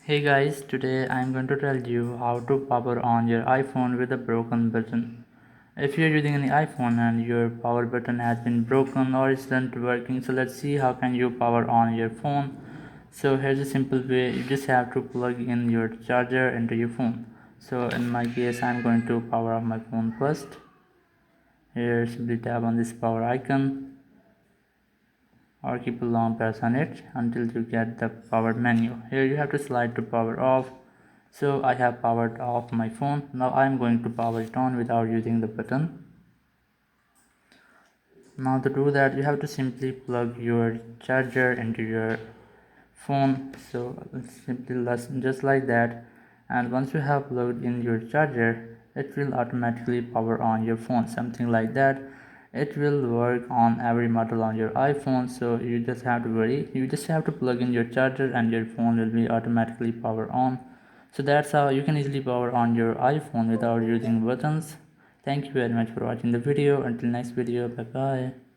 Hey guys, today I am going to tell you how to power on your iPhone with a broken button. If you're using any iPhone and your power button has been broken or isn't working, so let's see how can you power on your phone. So here's a simple way. You just have to plug in your charger into your phone. So in my case, I'm going to power off my phone first. Here, simply tap on this power icon or keep a long press on it until you get the power menu. Here you have to slide to power off. So I have powered off my phone. Now I am going to power it on without using the button. Now to do that, you have to simply plug your charger into your phone. So simply just like that. And once you have plugged in your charger, it will automatically power on your phone, something like that. It will work on every model on your iPhone, so you just have to worry. You just have to plug in your charger and your phone will be automatically power on. So that's how you can easily power on your iPhone without using buttons. Thank you very much for watching the video. Until next video, bye bye.